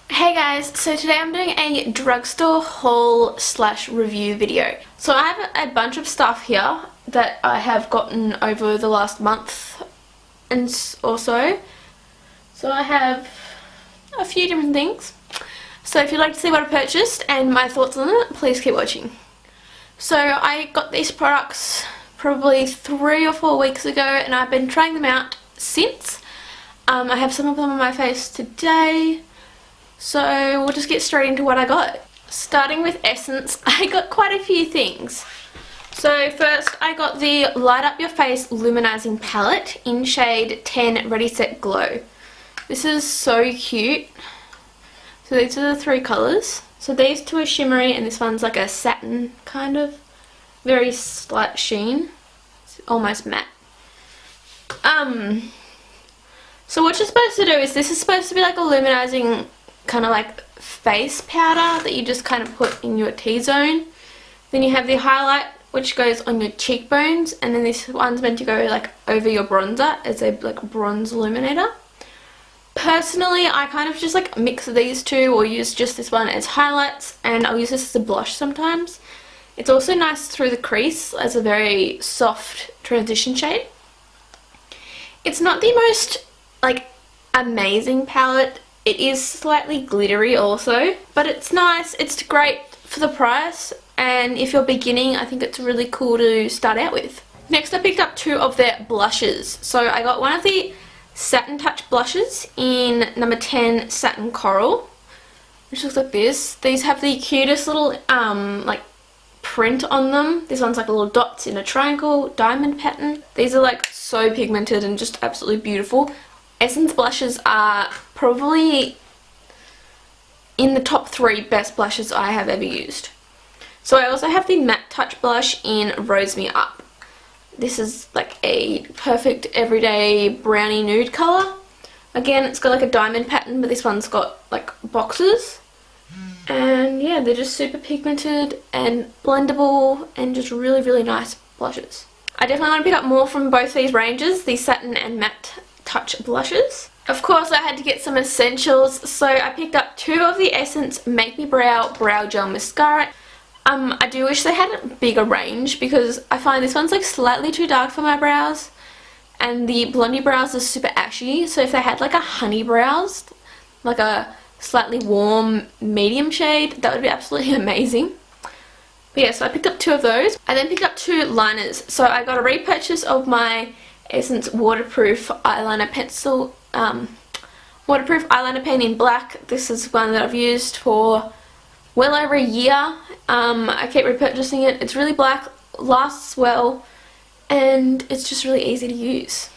Hey guys, so today I'm doing a drugstore haul slash review video. So I have a bunch of stuff here that I have gotten over the last month and or so. So I have a few different things. So if you'd like to see what I purchased and my thoughts on it, please keep watching. So I got these products probably 3 or 4 weeks ago and I've been trying them out since. I have some of them on my face today. So we'll just get straight into what I got. Starting with Essence, I got quite a few things. So first I got the Light Up Your Face Luminizing Palette in shade 10 Ready Set Glow. This is so cute. So these are the 3 colours. So these 2 are shimmery and this one's like a satin kind of. Very slight sheen. It's almost matte. So what you're supposed to do is this is supposed to be like a luminizing kind of like face powder that you just kind of put in your T-zone. Then you have the highlight which goes on your cheekbones, and then this one's meant to go like over your bronzer as a like bronze illuminator. Personally, I kind of just like mix these two or use just this one as highlights, and I'll use this as a blush sometimes. It's also nice through the crease as a very soft transition shade. It's not the most like amazing palette. It is slightly glittery also, but it's nice. It's great for the price, and if you're beginning, I think it's really cool to start out with. Next I picked up 2 of their blushes. So I got one of the Satin Touch blushes in number 10 Satin Coral, which looks like this. These have the cutest little like print on them. This one's like little dots in a triangle diamond pattern. These are like so pigmented and just absolutely beautiful. Essence blushes are probably in the top 3 best blushes I have ever used. So I also have the Matte Touch blush in Rose Me Up. This is like a perfect everyday brownie nude colour. Again, it's got like a diamond pattern, but this one's got like boxes. And yeah, they're just super pigmented and blendable and just really, really nice blushes. I definitely want to pick up more from both these ranges, the Satin and Matte Touch blushes. Of course I had to get some essentials, so I picked up 2 of the Essence Make Me Brow Brow Gel Mascara. I do wish they had a bigger range because I find this one's like slightly too dark for my brows, and the Blondie brows are super ashy, so if they had like a honey brows, like a slightly warm medium shade, that would be absolutely amazing. But yeah, so I picked up 2 of those. I then picked up 2 liners. So I got a repurchase of my Essence waterproof eyeliner pencil, waterproof eyeliner pen in black. This is one that I've used for well over a year. I keep repurchasing it. It's really black, lasts well, and it's just really easy to use.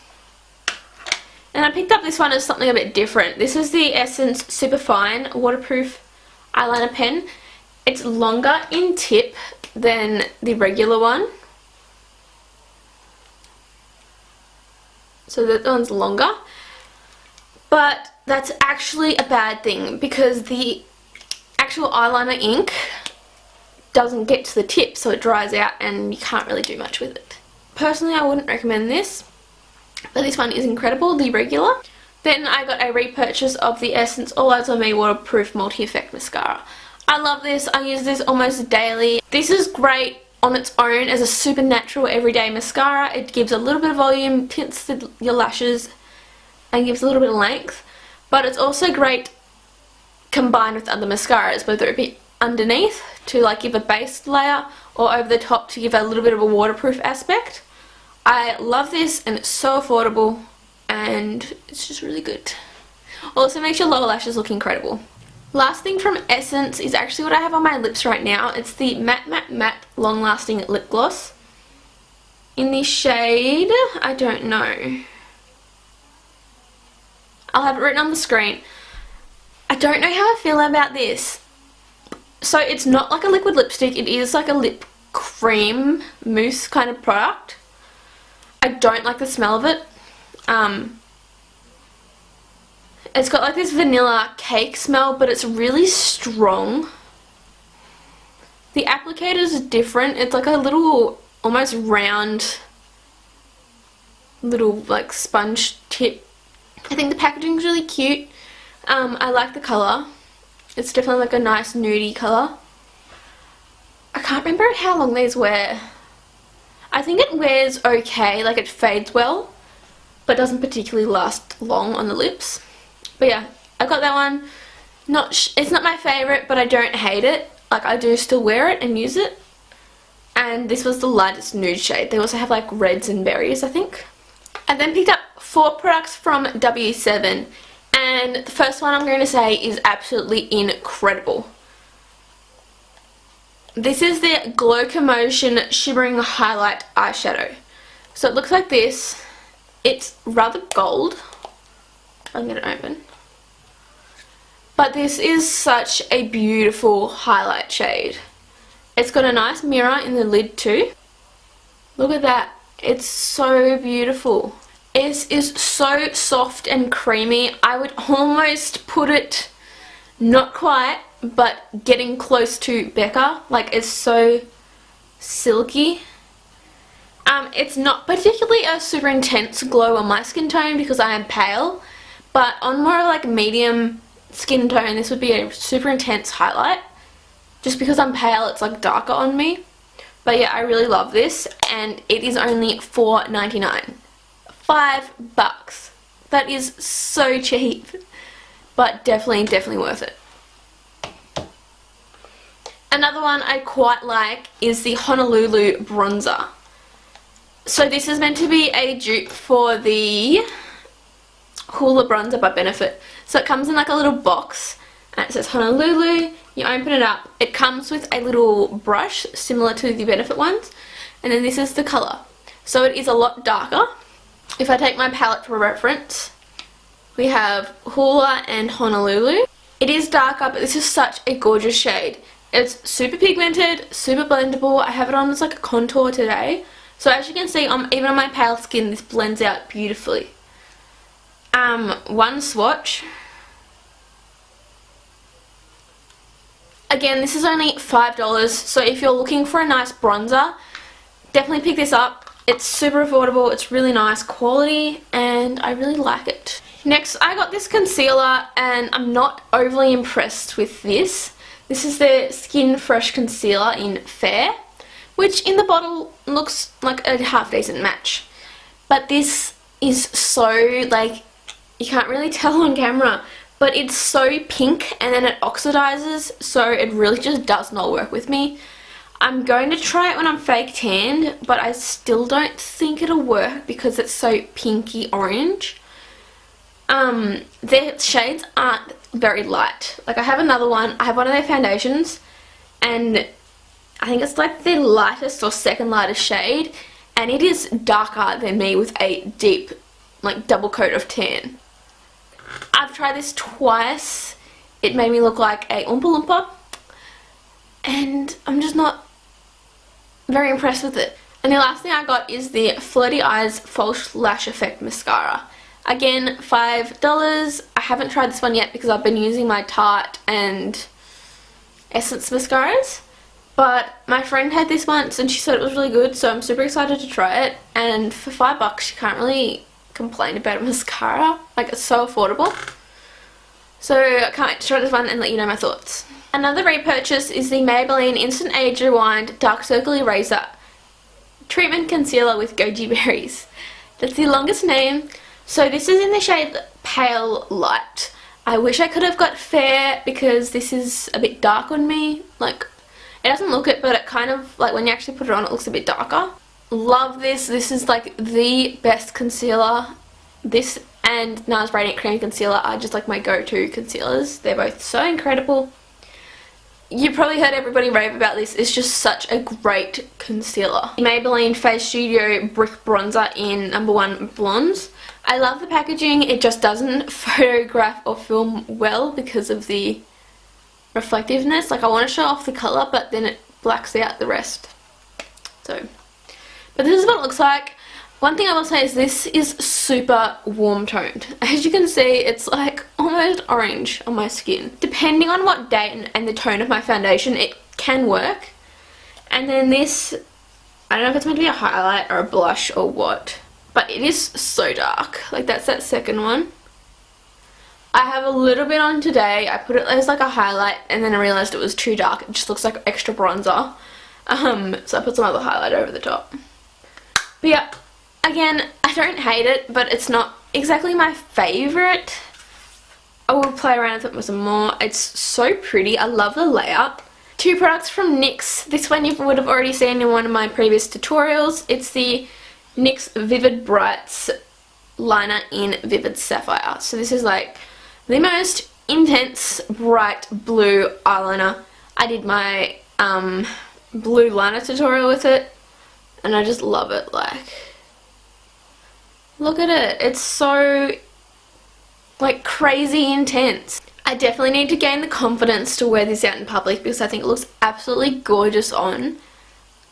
And I picked up this one as something a bit different. This is the Essence Superfine waterproof eyeliner pen. It's longer in tip than the regular one. So that one's longer, but that's actually a bad thing because the actual eyeliner ink doesn't get to the tip, so it dries out and you can't really do much with it. Personally, I wouldn't recommend this, but this one is incredible, the regular. Then I got a repurchase of the Essence All Eyes on Me Waterproof Multi-Effect Mascara. I love this. I use this almost daily. This is great on its own as a super natural everyday mascara. It gives a little bit of volume, tints your lashes, and gives a little bit of length. But it's also great combined with other mascaras, whether it be underneath to like give a base layer or over the top to give a little bit of a waterproof aspect. I love this, and it's so affordable, and it's just really good. Also makes your lower lashes look incredible. Last thing from Essence is actually what I have on my lips right now. It's the Matte Matte Matte Long Lasting Lip Gloss in the shade, I don't know. I'll have it written on the screen. I don't know how I feel about this. So it's not like a liquid lipstick, it is like a lip cream mousse kind of product. I don't like the smell of it. It's got like this vanilla cake smell, but it's really strong. The applicator is different. It's like a little, almost round, little like sponge tip. I think the packaging is really cute. I like the colour. It's definitely like a nice nudie colour. I can't remember how long these wear. I think it wears okay, like it fades well, but doesn't particularly last long on the lips. But yeah, I got that one. It's not my favourite, but I don't hate it. Like, I do still wear it and use it. And this was the lightest nude shade. They also have like reds and berries, I think. I then picked up 4 products from W7, and the first one I'm going to say is absolutely incredible. This is the Glow Commotion Shimmering Highlight Eyeshadow. So it looks like this. It's rather gold. I'm going to open. But this is such a beautiful highlight shade. It's got a nice mirror in the lid too. Look at that. It's so beautiful. It is so soft and creamy. I would almost put it, not quite, but getting close to Becca. Like, it's so silky. It's not particularly a super intense glow on my skin tone because I am pale, but on more like medium skin tone this would be a super intense highlight. Just because I'm pale, it's like darker on me. But yeah, I really love this, and it is only $4.99. $5. That is so cheap, but definitely worth it. Another one I quite like is the Honolulu bronzer. So this is meant to be a dupe for the Hoola bronzer by Benefit. So it comes in like a little box and it says Honolulu. You open it up. It comes with a little brush similar to the Benefit ones, and then this is the colour. So it is a lot darker. If I take my palette for reference, we have Hoola and Honolulu. It is darker, but this is such a gorgeous shade. It's super pigmented, super blendable. I have it on as like a contour today. So as you can see, even on my pale skin, this blends out beautifully. One swatch. Again, this is only $5, so if you're looking for a nice bronzer, definitely pick this up. It's super affordable, it's really nice quality, and I really like it. Next, I got this concealer, and I'm not overly impressed with this. This is the Skin Fresh Concealer in Fair, which in the bottle looks like a half decent match. But this is so, like, you can't really tell on camera, but it's so pink and then it oxidizes, so it really just does not work with me. I'm going to try it when I'm fake tanned, but I still don't think it'll work because it's so pinky orange. Their shades aren't very light. Like, I have another one, I have one of their foundations, and I think it's like their lightest or second lightest shade, and it is darker than me with a deep, like, double coat of tan. I've tried this twice. It made me look like a Oompa Loompa, and I'm just not very impressed with it. And the last thing I got is the Flirty Eyes False Lash Effect Mascara. Again, $5. I haven't tried this one yet because I've been using my Tarte and Essence mascaras. But my friend had this once and she said it was really good, so I'm super excited to try it. And for $5, you can't really complain about a mascara. Like, it's so affordable. So I can't wait to try this one and let you know my thoughts. Another repurchase is the Maybelline Instant Age Rewind Dark Circle Eraser Treatment Concealer with Goji Berries. That's the longest name. So this is in the shade Pale Light. I wish I could have got Fair because this is a bit dark on me. Like, it doesn't look it, but it kind of, like, when you actually put it on, it looks a bit darker. Love this. This is like the best concealer. This and NARS Radiant Cream Concealer are just like my go-to concealers. They're both so incredible. You probably heard everybody rave about this. It's just such a great concealer. Maybelline Face Studio Brick Bronzer in No. 1 Blondes. I love the packaging. It just doesn't photograph or film well because of the reflectiveness. Like, I want to show off the colour, but then it blacks out the rest. So, but this is what it looks like. One thing I will say is this is super warm toned. As you can see, it's like almost orange on my skin. Depending on what day and the tone of my foundation, it can work. And then this, I don't know if it's meant to be a highlight or a blush or what, but it is so dark. Like, that's that second one. I have a little bit on today. I put it as like a highlight and then I realised it was too dark. It just looks like extra bronzer. So I put some other highlight over the top. But yeah, again, I don't hate it, but it's not exactly my favourite. I will play around with it some more. It's so pretty. I love the layout. Two products from NYX. This one you would have already seen in one of my previous tutorials. It's the NYX Vivid Brights liner in Vivid Sapphire. So this is like the most intense bright blue eyeliner. I did my blue liner tutorial with it and I just love it. Like, look at it. It's so like crazy intense. I definitely need to gain the confidence to wear this out in public because I think it looks absolutely gorgeous on.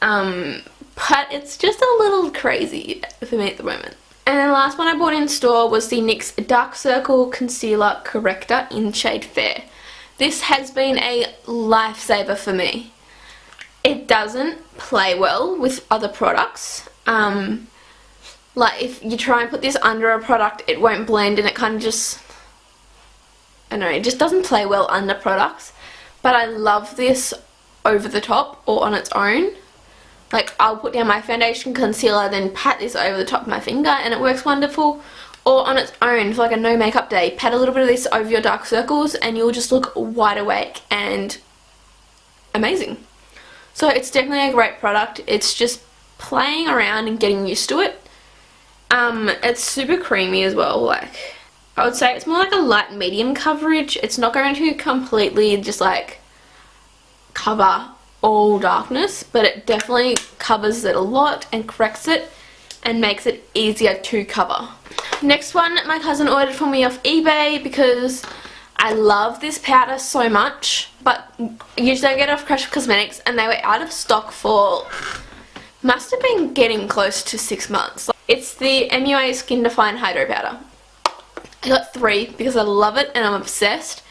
But it's just a little crazy for me at the moment. And then the last one I bought in store was the NYX Dark Circle Concealer Corrector in shade Fair. This has been a lifesaver for me. It doesn't play well with other products. Like if you try and put this under a product, it won't blend and it kind of just, I don't know, it just doesn't play well under products. But I love this over the top or on its own. Like, I'll put down my foundation concealer, then pat this over the top of my finger and it works wonderful. Or on its own for like a no makeup day, pat a little bit of this over your dark circles and you'll just look wide awake and amazing. So it's definitely a great product. It's just playing around and getting used to it. It's super creamy as well. Like, I would say it's more like a light medium coverage. It's not going to completely just like cover all darkness, but it definitely covers it a lot and corrects it and makes it easier to cover. Next one, my cousin ordered for me off eBay because I love this powder so much, but usually I get it off Crush Cosmetics and they were out of stock for, must have been getting close to 6 months. It's the MUA Skin Define Hydro Powder. I got 3 because I love it and I'm obsessed,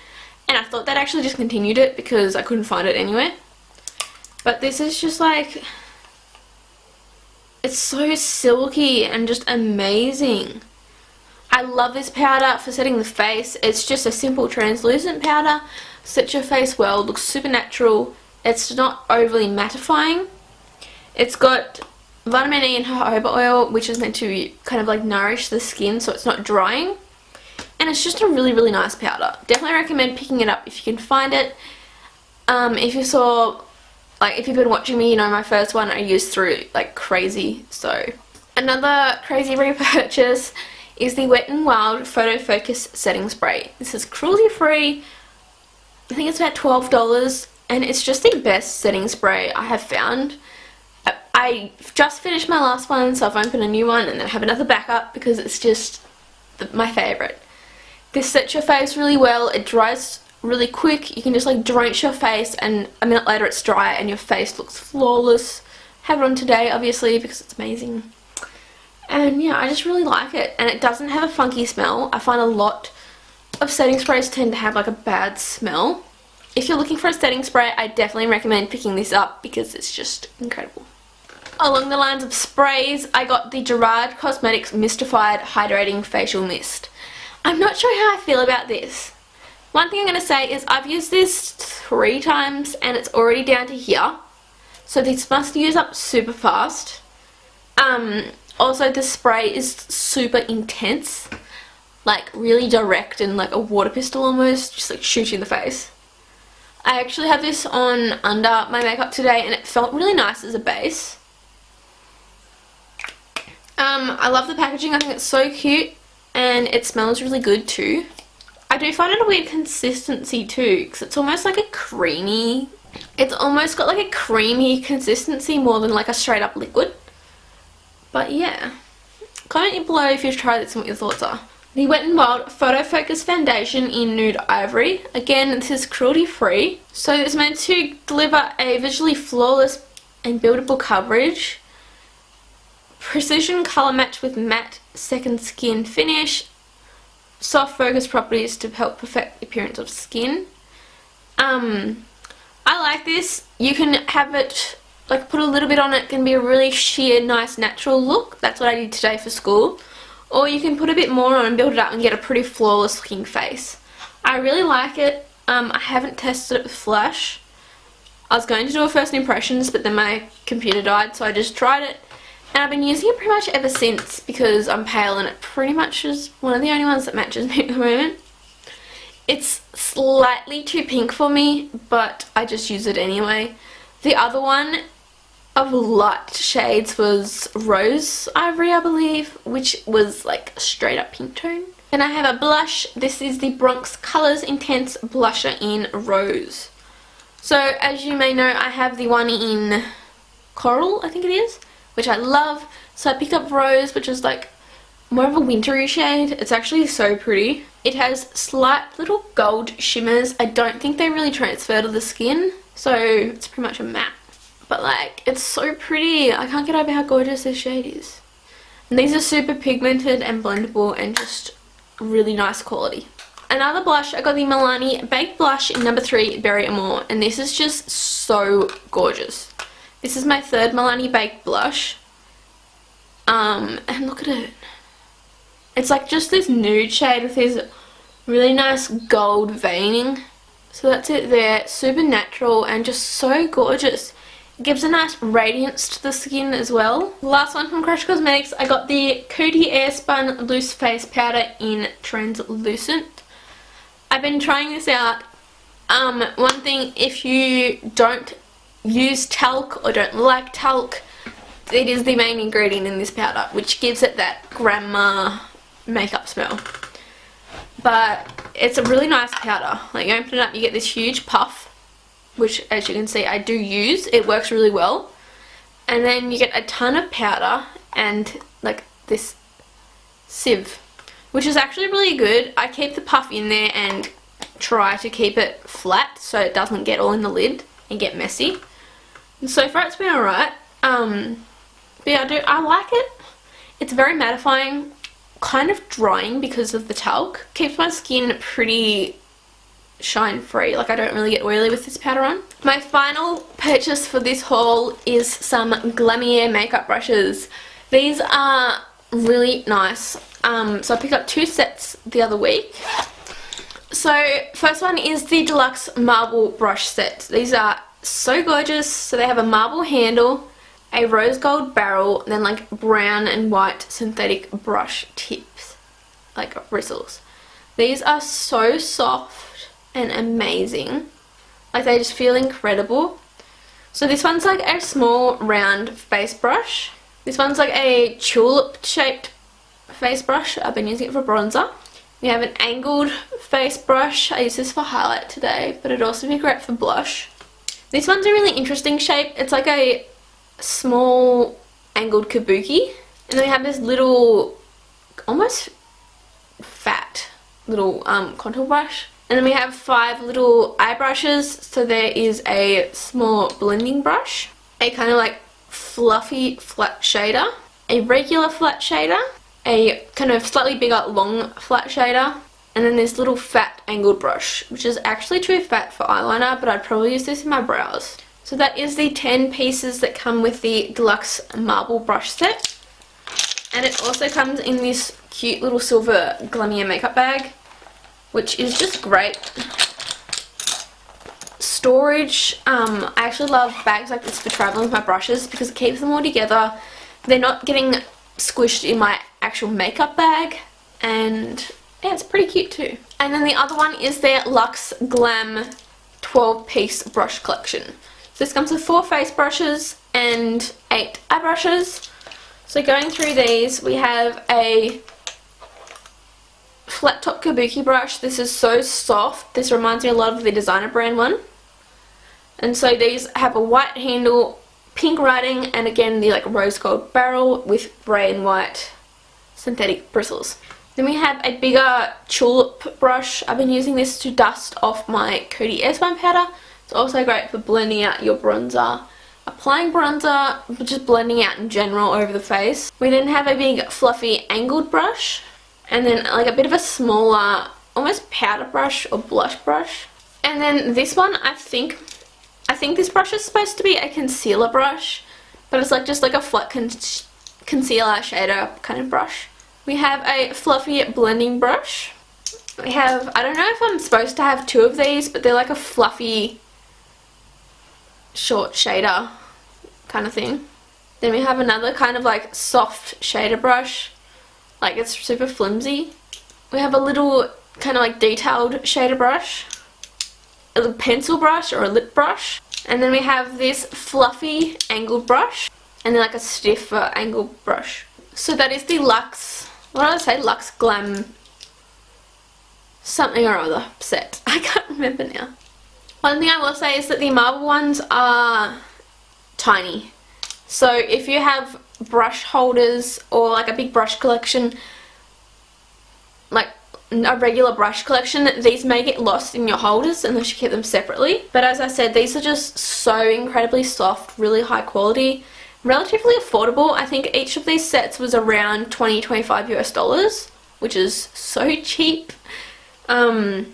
and I thought they'd actually discontinued it because I couldn't find it anywhere. But this is just like, it's so silky and just amazing. I love this powder for setting the face. It's just a simple translucent powder. Sets your face well, looks super natural. It's not overly mattifying. It's got vitamin E and jojoba oil, which is meant to kind of like nourish the skin so it's not drying. And it's just a really, really nice powder. Definitely recommend picking it up if you can find it. If you saw, like, if you've been watching me, you know my first one I used through like crazy. So another crazy repurchase is the Wet n Wild Photo Focus Setting Spray. This is cruelty free. I think it's about $12 and it's just the best setting spray I have found. I just finished my last one, so I've opened a new one and then I have another backup because it's just my favourite. This sets your face really well. It dries really quick. You can just like drench your face and a minute later it's dry and your face looks flawless. Have it on today obviously because it's amazing. And yeah, I just really like it, and it doesn't have a funky smell. I find a lot of setting sprays tend to have like a bad smell. If you're looking for a setting spray, I definitely recommend picking this up because it's just incredible. Along the lines of sprays, I got the Gerard Cosmetics Mystified Hydrating Facial Mist. I'm not sure how I feel about this. One thing I'm going to say is I've used this 3 times and it's already down to here. So this must use up super fast. Also, the spray is super intense, like really direct and like a water pistol almost, just like shoot you in the face. I actually have this on under my makeup today and it felt really nice as a base. I love the packaging. I think it's so cute and it smells really good too. I do find it a weird consistency too because it's almost like a creamy, it's almost got like a creamy consistency more than like a straight up liquid. But yeah, comment below if you've tried this and what your thoughts are. The Wet n Wild Photo Focus Foundation in Nude Ivory. Again, this is cruelty free. So it's meant to deliver a visually flawless and buildable coverage, precision colour match with matte second skin finish, soft focus properties to help perfect the appearance of skin. I like this. You can have it, like put a little bit on it, can be a really sheer, nice, natural look. That's what I did today for school. or you can put a bit more on and build it up and get a pretty flawless looking face. I really like it. I haven't tested it with Flash. I was going to do a first impressions, but then my computer died, so I just tried it. And I've been using it pretty much ever since because I'm pale and it pretty much is one of the only ones that matches me at the moment. It's slightly too pink for me, but I just use it anyway. The other one of light shades was Rose Ivory, I believe, which was like straight up pink tone. Then I have a blush. This is the Bronx Colours Intense Blusher in Rose. So as you may know, I have the one in Coral, I think it is, which I love. So I picked up Rose, which is like more of a wintry shade. It's actually so pretty. It has slight little gold shimmers. I don't think they really transfer to the skin, so it's pretty much a matte. But like, it's so pretty. I can't get over how gorgeous this shade is. And these are super pigmented and blendable and just really nice quality. Another blush, I got the Milani Baked Blush in number 3, Berry Amore, and this is just so gorgeous. This is my third Milani Baked Blush. And look at it. It's like just this nude shade with this really nice gold veining. So that's it there. Super natural and just so gorgeous. It gives a nice radiance to the skin as well. Last one from Crush Cosmetics, I got the Coty Airspun Loose Face Powder in Translucent. I've been trying this out. One thing, if you don't use talc or don't like talc, it is the main ingredient in this powder, which gives it that grandma makeup smell. But it's a really nice powder. Like, you open it up, you get this huge puff, which as you can see I do use. It works really well. And then you get a ton of powder and like this sieve, which is actually really good. I keep the puff in there and try to keep it flat so it doesn't get all in the lid and get messy. And so far it's been alright. But yeah, I like it. It's very mattifying, kind of drying because of the talc. Keeps my skin pretty shine free. Like, I don't really get oily with this powder on. My final purchase for this haul is some Glowy makeup brushes. These are really nice. So I picked up 2 sets the other week. So first one is the Deluxe Marble Brush Set. These are so gorgeous. So they have a marble handle, a rose gold barrel, and then like brown and white synthetic brush tips, like bristles. These are so soft and amazing. Like, they just feel incredible. So this one's like a small round face brush. This one's like a tulip shaped face brush. I've been using it for bronzer. We have an angled face brush. I use this for highlight today, but it'd also be great for blush. This one's a really interesting shape. It's like a small angled kabuki. And then we have this little, almost fat little contour brush. And then we have 5 little eye brushes. So there is a small blending brush, a kind of like fluffy flat shader, a regular flat shader, a kind of slightly bigger long flat shader, and then this little fat angled brush, which is actually too fat for eyeliner, but I'd probably use this in my brows. So that is the 10 pieces that come with the Deluxe Marble Brush Set. And it also comes in this cute little silver Glowy makeup bag, which is just great storage. I actually love bags like this for traveling with my brushes because it keeps them all together. They're not getting squished in my actual makeup bag, and yeah, it's pretty cute too. And then the other one is their Luxe Glam 12-piece brush collection. So this comes with 4 face brushes and 8 eye brushes. So going through these, we have a flat top kabuki brush. This is so soft. This reminds me a lot of the designer brand one. And so these have a white handle, pink writing, and again the like rose gold barrel with grey and white synthetic bristles. Then we have a bigger tulip brush. I've been using this to dust off my Coty Airspun powder. It's also great for blending out your bronzer, applying bronzer, but just blending out in general over the face. We then have a big fluffy angled brush, and then like a bit of a smaller, almost powder brush or blush brush. And then this one, I think this brush is supposed to be a concealer brush, but it's like just like a flat concealer shader kind of brush. We have a fluffy blending brush. We have, I don't know if I'm supposed to have two of these, but they're like a fluffy short shader kind of thing. Then we have another kind of like soft shader brush, like it's super flimsy. We have a little kind of like detailed shader brush, a little pencil brush or a lip brush, and then we have this fluffy angled brush, and then like a stiffer angled brush. So that is the Luxe, what did I say, Luxe Glam something or other set. I can't remember now. One thing I will say is that the marble ones are tiny. So if you have brush holders or like a big brush collection, like a regular brush collection, these may get lost in your holders unless you keep them separately. But as I said, these are just so incredibly soft, really high quality, relatively affordable. I think each of these sets was around $20-25 US, which is so cheap. And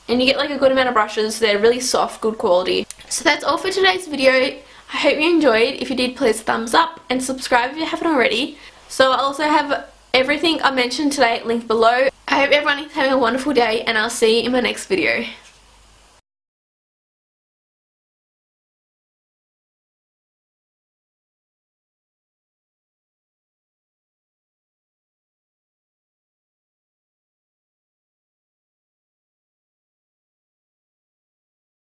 you get like a good amount of brushes. They're really soft, good quality. So that's all for today's video. I hope you enjoyed. If you did, please thumbs up and subscribe if you haven't already. So I'll also have everything I mentioned today linked below. I hope everyone is having a wonderful day, and I'll see you in my next video.